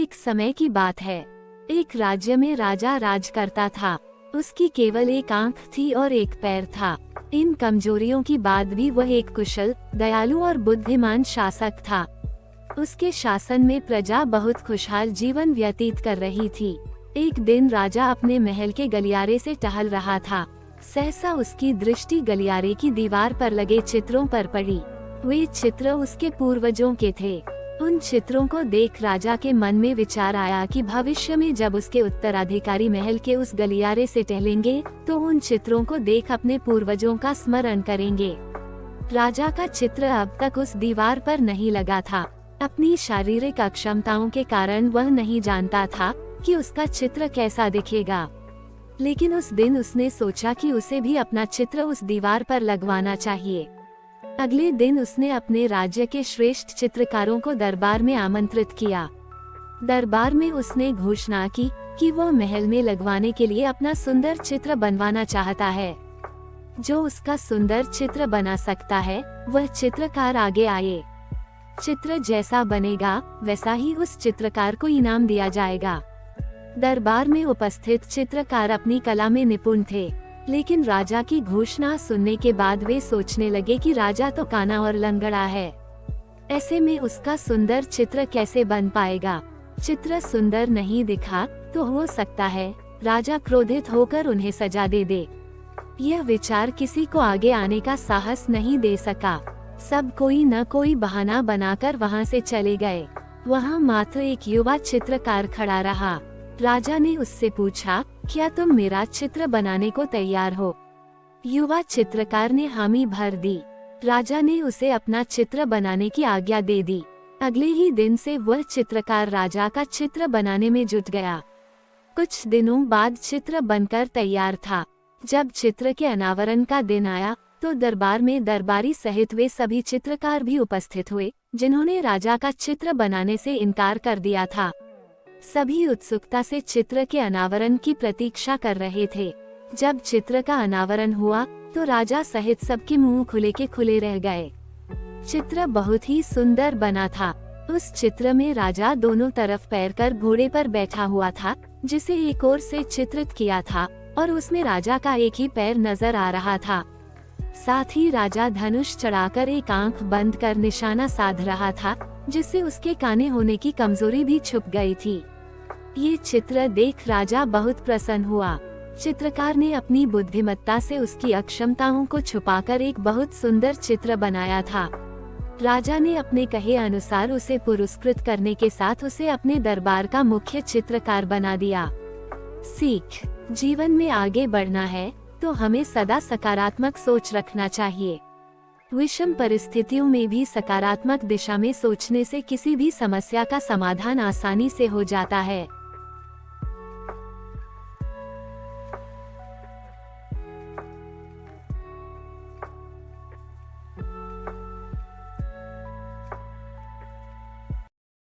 एक समय की बात है। एक राज्य में राजा राज करता था। उसकी केवल एक आंख थी और एक पैर था। इन कमजोरियों की बाद भी वह एक कुशल, दयालु और बुद्धिमान शासक था। उसके शासन में प्रजा बहुत खुशहाल जीवन व्यतीत कर रही थी। एक दिन राजा अपने महल के गलियारे से टहल रहा था। सहसा उसकी दृष्टि गलियारे की दीवार पर लगे चित्रों पर पड़ी। वे चित्र उसके पूर्वजों के थे। उन चित्रों को देख राजा के मन में विचार आया कि भविष्य में जब उसके उत्तराधिकारी महल के उस गलियारे से टहलेंगे तो उन चित्रों को देख अपने पूर्वजों का स्मरण करेंगे। राजा का चित्र अब तक उस दीवार पर नहीं लगा था। अपनी शारीरिक अक्षमताओं के कारण वह नहीं जानता था कि उसका चित्र कैसा दिखेगा। लेकिन उस दिन उसने सोचा कि उसे भी अपना चित्र उस दीवार पर लगवाना चाहिए। अगले दिन उसने अपने राज्य के श्रेष्ठ चित्रकारों को दरबार में आमंत्रित किया। दरबार में उसने घोषणा की कि वह महल में लगवाने के लिए अपना सुंदर चित्र बनवाना चाहता है। जो उसका सुंदर चित्र बना सकता है वह चित्रकार आगे आए। चित्र जैसा बनेगा वैसा ही उस चित्रकार को इनाम दिया जाएगा। दरबार में उपस्थित चित्रकार अपनी कला में निपुण थे, लेकिन राजा की घोषणा सुनने के बाद वे सोचने लगे कि राजा तो काना और लंगड़ा है। ऐसे में उसका सुंदर चित्र कैसे बन पाएगा। चित्र सुंदर नहीं दिखा तो हो सकता है राजा क्रोधित होकर उन्हें सजा दे। यह विचार किसी को आगे आने का साहस नहीं दे सका। सब कोई न कोई बहाना बनाकर वहां से चले गए। वहां मात्र एक युवा चित्रकार खड़ा रहा। राजा ने उससे पूछा, क्या तुम मेरा चित्र बनाने को तैयार हो? युवा चित्रकार ने हामी भर दी। राजा ने उसे अपना चित्र बनाने की आज्ञा दे दी। अगले ही दिन से वह चित्रकार राजा का चित्र बनाने में जुट गया। कुछ दिनों बाद चित्र बनकर तैयार था। जब चित्र के अनावरण का दिन आया तो दरबार में दरबारी सहित वे सभी चित्रकार भी उपस्थित हुए जिन्होंने राजा का चित्र बनाने से इनकार कर दिया था। सभी उत्सुकता से चित्र के अनावरण की प्रतीक्षा कर रहे थे। जब चित्र का अनावरण हुआ तो राजा सहित सबके मुंह खुले के खुले रह गए। चित्र बहुत ही सुंदर बना था। उस चित्र में राजा दोनों तरफ पैर कर घोड़े पर बैठा हुआ था, जिसे एक ओर से चित्रित किया था और उसमें राजा का एक ही पैर नजर आ रहा था। साथ ही राजा धनुष चढ़ाकर एक आंख बंद कर निशाना साध रहा था, जिससे उसके काने होने की कमजोरी भी छुप गई थी। ये चित्र देख राजा बहुत प्रसन्न हुआ। चित्रकार ने अपनी बुद्धिमत्ता से उसकी अक्षमताओं को छुपाकर एक बहुत सुंदर चित्र बनाया था। राजा ने अपने कहे अनुसार उसे पुरस्कृत करने के साथ उसे अपने दरबार का मुख्य चित्रकार बना दिया। सीख: जीवन में आगे बढ़ना है तो हमें सदा सकारात्मक सोच रखना चाहिए। विषम परिस्थितियों में भी सकारात्मक दिशा में सोचने से किसी भी समस्या का समाधान आसानी से हो जाता है।